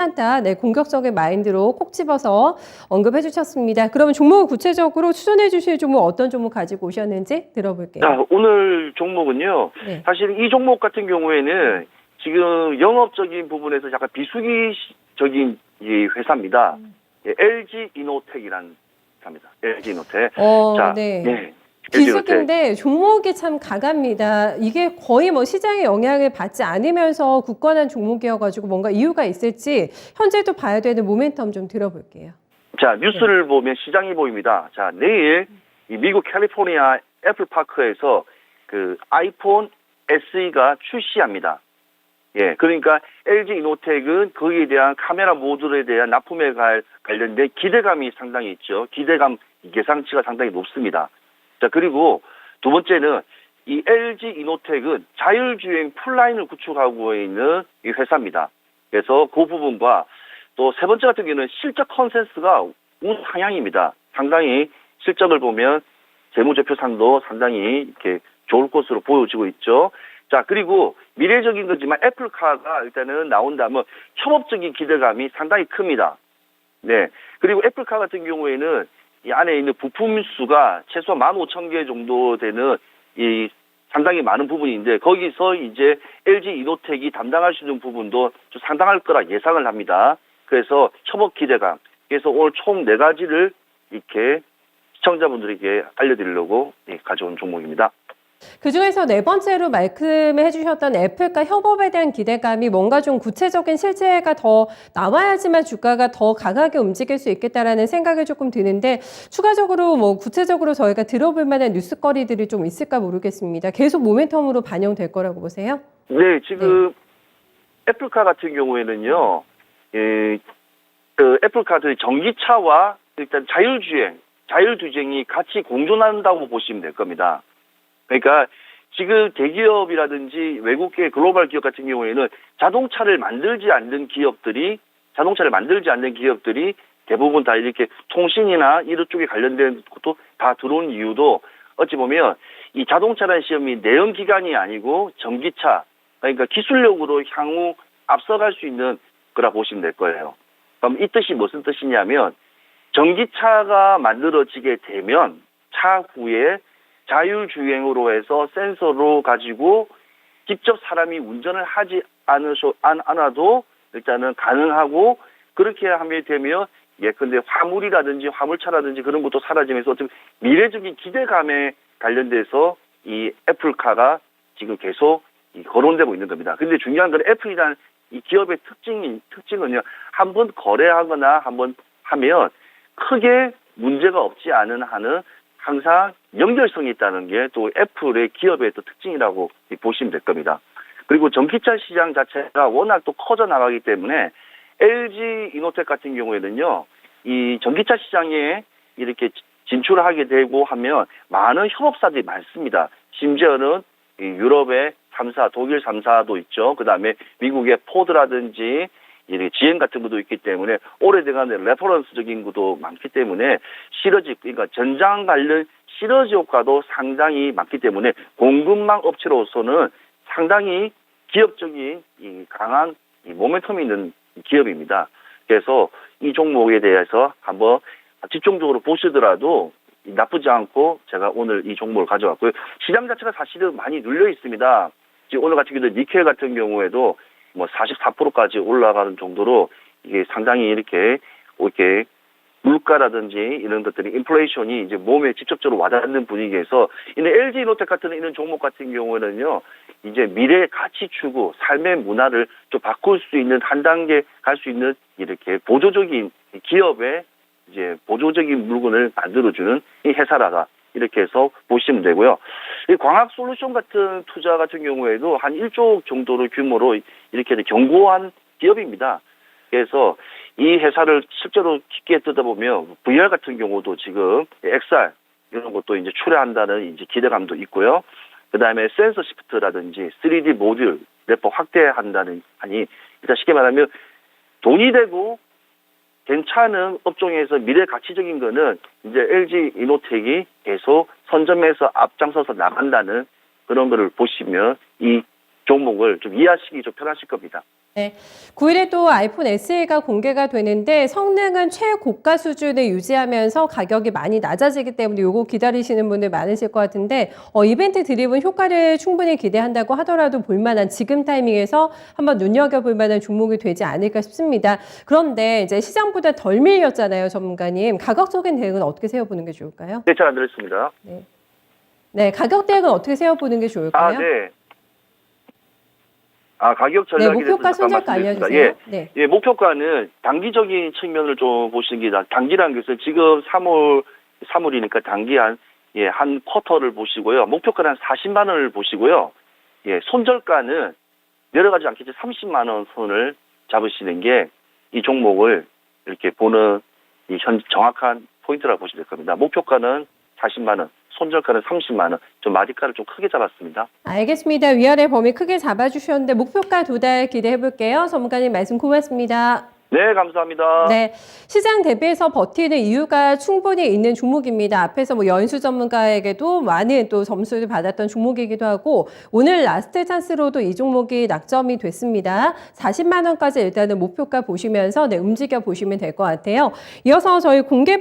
괜찮다. 네, 공격적인 마인드로 콕 집어서 언급해 주셨습니다. 그러면 종목을 구체적으로 추천해 주실 종목 어떤 종목 가지고 오셨는지 들어볼게요. 자, 오늘 종목은요. 네. 사실 이 종목 같은 경우에는 지금 영업적인 부분에서 약간 비수기적인 이 회사입니다. 예, LG 이노텍이라는 회사입니다. LG 이노텍. 자, 네. 네. 비수기인데 종목이 참 강합니다. 이게 거의 뭐 시장의 영향을 받지 않으면서 굳건한 종목이어가지고 뭔가 이유가 있을지 현재도 봐야 되는 모멘텀 좀 들어볼게요. 자, 뉴스를 보면 시장이 보입니다. 자, 내일 이 미국 캘리포니아 애플파크에서 그 아이폰 SE가 출시합니다. 예, 그러니까 LG 이노텍은 거기에 대한 카메라 모듈에 대한 납품에 관련된 기대감이 상당히 있죠. 기대감 예상치가 상당히 높습니다. 자, 그리고 두 번째는 이 LG 이노텍은 자율주행 풀라인을 구축하고 있는 이 회사입니다. 그래서 그 부분과 또 세 번째 같은 경우는 실적 컨센서스가 우상향입니다. 상당히 실적을 보면 재무제표상도 상당히 이렇게 좋을 것으로 보여지고 있죠. 자, 그리고 미래적인 거지만 애플카가 일단은 나온다면 협업적인 기대감이 상당히 큽니다. 네. 그리고 애플카 같은 경우에는 이 안에 있는 부품 수가 최소한 15,000개 정도 되는 이 상당히 많은 부분인데 거기서 이제 LG 이노텍이 담당할 수 있는 부분도 좀 상당할 거라 예상을 합니다. 그래서 협업 기대감. 그래서 오늘 총 4가지를 이렇게 시청자분들에게 알려드리려고 가져온 종목입니다. 그중에서 네 번째로 말씀해 주셨던 애플과 협업에 대한 기대감이 뭔가 좀 구체적인 실체가 더 나와야지만 주가가 더 강하게 움직일 수 있겠다라는 생각이 조금 드는데 추가적으로 뭐 구체적으로 저희가 들어볼 만한 뉴스거리들이 좀 있을까 모르겠습니다. 계속 모멘텀으로 반영될 거라고 보세요? 네, 지금 애플카 같은 경우에는요, 그 애플카들이 전기차와 일단 자율주행이 같이 공존한다고 보시면 될 겁니다. 그러니까 지금 대기업이라든지 외국계 글로벌 기업 같은 경우에는 자동차를 만들지 않는 기업들이 대부분 다 이렇게 통신이나 이런 쪽에 관련된 것도 다 들어온 이유도 어찌 보면 이 자동차라는 시험이 내연기관이 아니고 전기차, 그러니까 기술력으로 향후 앞서갈 수 있는 거라 보시면 될 거예요. 그럼 이 뜻이 무슨 뜻이냐면 전기차가 만들어지게 되면 차후에 자율주행으로 해서 센서로 가지고 직접 사람이 운전을 하지 않아도 일단은 가능하고 그렇게 하게 되면 예컨대 화물이라든지 화물차라든지 그런 것도 사라지면서 어떤 미래적인 기대감에 관련돼서 이 애플카가 지금 계속 거론되고 있는 겁니다. 근데 중요한 건 애플이라는 이 기업의 특징은요. 한번 거래하거나 한번 하면 크게 문제가 없지 않은 한은 항상 연결성이 있다는 게 또 애플의 기업의 또 특징이라고 보시면 될 겁니다. 그리고 전기차 시장 자체가 워낙 또 커져 나가기 때문에 LG 이노텍 같은 경우에는요, 이 전기차 시장에 이렇게 진출을 하게 되고 하면 많은 협업사들이 많습니다. 심지어는 유럽의 3사, 독일 3사도 있죠. 그 다음에 미국의 포드라든지 이렇게 GM 같은 것도 있기 때문에 오래돼가는 레퍼런스적인 것도 많기 때문에 그러니까 전장 관련 시너지 효과도 상당히 많기 때문에 공급망 업체로서는 상당히 기업적인 강한 모멘텀이 있는 기업입니다. 그래서 이 종목에 대해서 한번 집중적으로 보시더라도 나쁘지 않고 제가 오늘 이 종목을 가져왔고요. 시장 자체가 사실은 많이 눌려 있습니다. 지금 오늘 같은 경우도 니켈 같은 경우에도 뭐 44%까지 올라가는 정도로 이게 상당히 이렇게 물가라든지 이런 것들이 인플레이션이 이제 몸에 직접적으로 와닿는 분위기에서 이런 LG 이노텍 같은 이런 종목 같은 경우에는요 이제 미래의 가치 추구, 삶의 문화를 좀 바꿀 수 있는 한 단계 갈 수 있는 이렇게 보조적인 기업의 이제 보조적인 물건을 만들어주는 이 회사라다. 이렇게 해서 보시면 되고요. 이 광학 솔루션 같은 투자 같은 경우에도 한 1조 정도의 규모로 이렇게 견고한 기업입니다. 그래서 이 회사를 실제로 깊게 뜯어보면 VR 같은 경우도 지금 XR 이런 것도 이제 출하한다는 이제 기대감도 있고요. 그 다음에 센서 시프트라든지 3D 모듈 래퍼 확대한다는 하니 일단 쉽게 말하면 돈이 되고 괜찮은 업종에서 미래 가치적인 거는 이제 LG 이노텍이 계속 선점해서 앞장서서 나간다는 그런 거를 보시면 이 종목을 좀 이해하시기 좀 편하실 겁니다. 네. 9일에 또 아이폰 SE가 공개가 되는데 성능은 최고가 수준을 유지하면서 가격이 많이 낮아지기 때문에 요거 기다리시는 분들 많으실 것 같은데 이벤트 드리븐 효과를 충분히 기대한다고 하더라도 볼만한 지금 타이밍에서 한번 눈여겨볼 만한 종목이 되지 않을까 싶습니다. 그런데 이제 시장보다 덜 밀렸잖아요, 전문가님. 가격적인 대응은 어떻게 세워보는 게 좋을까요? 네, 잘 안 들었습니다. 네, 가격 대응은 어떻게 세워보는 게 좋을까요? 네. 가격 네, 전략에 대해서 목표가 잠깐 손절가 말씀드리겠습니다. 알려주세요. 네. 예, 목표가는 단기적인 측면을 좀 보시는 게 단기라는 것은 지금 3월이니까 단기 한 쿼터를 보시고요. 목표가는 한 40만 원을 보시고요. 예, 손절가는 내려가지 않겠지 30만 원 선을 잡으시는 게 이 종목을 이렇게 보는 이 정확한 포인트라고 보시면 될 겁니다. 목표가는 40만 원, 손절가는 30만 원. 좀 마디가를 좀 크게 잡았습니다. 알겠습니다. 위아래 범위 크게 잡아주셨는데 목표가 도달 기대해볼게요. 전문가님 말씀 고맙습니다. 네, 감사합니다. 네, 시장 대비해서 버티는 이유가 충분히 있는 종목입니다. 앞에서 뭐 연수 전문가에게도 많은 또 점수를 받았던 종목이기도 하고 오늘 라스트 찬스로도 이 종목이 낙점이 됐습니다. 40만 원까지 일단은 목표가 보시면서 움직여 보시면 될 것 같아요. 이어서 저희 공개